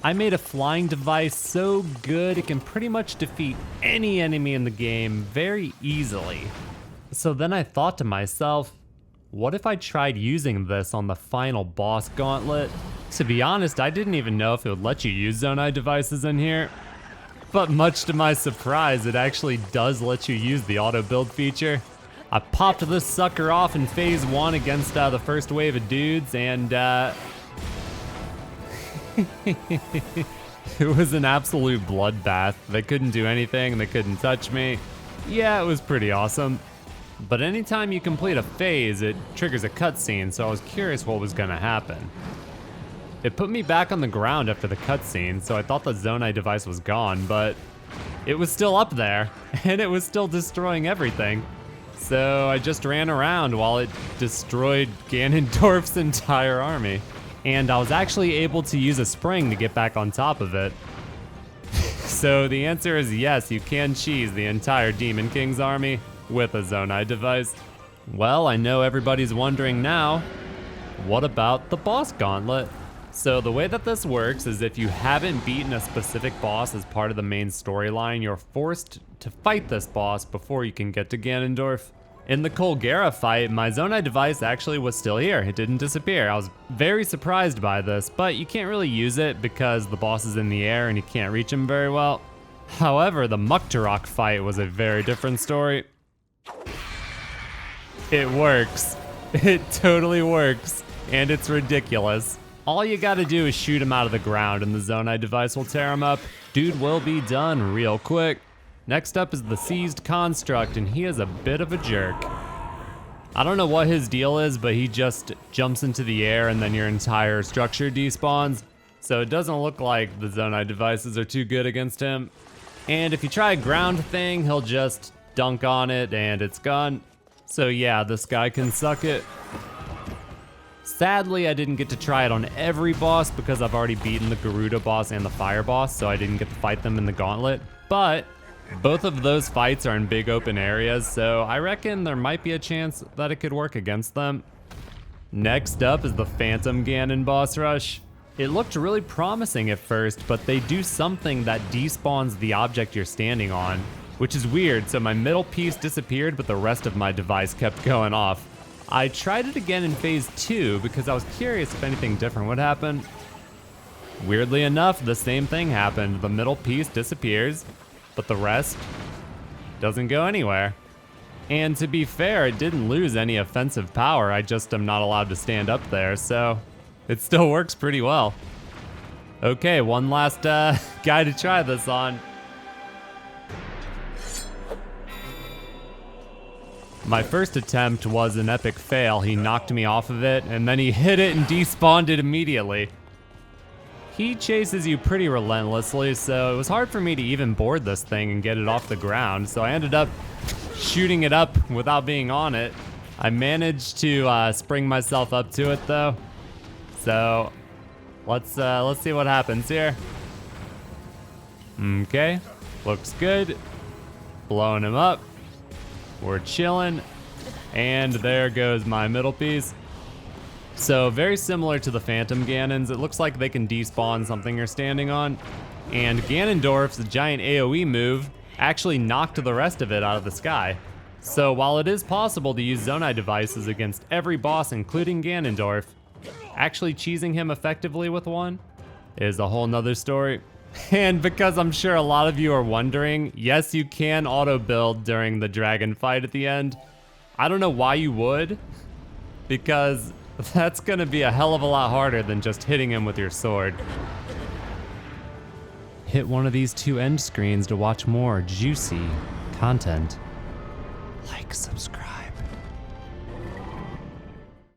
I made a flying device so good it can pretty much defeat any enemy in the game very easily. So then I thought to myself, what if I tried using this on the final boss gauntlet? To be honest, I didn't even know if it would let you use Zonai devices in here. But much to my surprise, it actually does let you use the auto build feature. I popped this sucker off in phase 1 against the first wave of dudes, and it was an absolute bloodbath. They couldn't do anything, they couldn't touch me. Yeah, it was pretty awesome. But anytime you complete a phase, it triggers a cutscene, so I was curious what was gonna happen. It put me back on the ground after the cutscene, so I thought the Zonai device was gone, but it was still up there, and it was still destroying everything. So I just ran around while it destroyed Ganondorf's entire army. And I was actually able to use a spring to get back on top of it. So the answer is yes, you can cheese the entire Demon King's army with a Zonai device. Well, I know everybody's wondering now, what about the boss gauntlet? So the way that this works is if you haven't beaten a specific boss as part of the main storyline, you're forced to fight this boss before you can get to Ganondorf. In the Colgera fight, my Zonai device actually was still here. It didn't disappear. I was very surprised by this, but you can't really use it because the boss is in the air and you can't reach him very well. However, the Muktarok fight was a very different story. It works. It totally works, and it's ridiculous. All you gotta do is shoot him out of the ground and the Zonai device will tear him up. Dude will be done real quick. Next up is the Seized Construct, and he is a bit of a jerk. I don't know what his deal is, but he just jumps into the air and then your entire structure despawns. So it doesn't look like the Zonai devices are too good against him. And if you try a ground thing, he'll just dunk on it and it's gone. So yeah, this guy can suck it. Sadly, I didn't get to try it on every boss because I've already beaten the Garuda boss and the Fire boss, so I didn't get to fight them in the gauntlet. But both of those fights are in big open areas, so I reckon there might be a chance that it could work against them. Next up is the Phantom Ganon boss rush. It looked really promising at first, but they do something that despawns the object you're standing on, which is weird, so my middle piece disappeared, but the rest of my device kept going off. I tried it again in phase 2 because I was curious if anything different would happen. Weirdly enough, the same thing happened. The middle piece disappears, but the rest doesn't go anywhere. And to be fair, it didn't lose any offensive power, I just am not allowed to stand up there, so it still works pretty well. Okay, one last guy to try this on. My first attempt was an epic fail. He knocked me off of it, and then he hit it and despawned it immediately. He chases you pretty relentlessly, so it was hard for me to even board this thing and get it off the ground, so I ended up shooting it up without being on it. I managed to spring myself up to it though. So let's see what happens here. Okay, looks good. Blowing him up. We're chilling, and there goes my middle piece. So very similar to the Phantom Ganons, it looks like they can despawn something you're standing on, and Ganondorf's giant AoE move actually knocked the rest of it out of the sky. So while it is possible to use Zonai devices against every boss, including Ganondorf, actually cheesing him effectively with one is a whole nother story. And because I'm sure a lot of you are wondering, yes, you can auto build during the dragon fight at the end. I don't know why you would, because that's gonna be a hell of a lot harder than just hitting him with your sword. Hit one of these 2 end screens to watch more juicy content. Like, subscribe.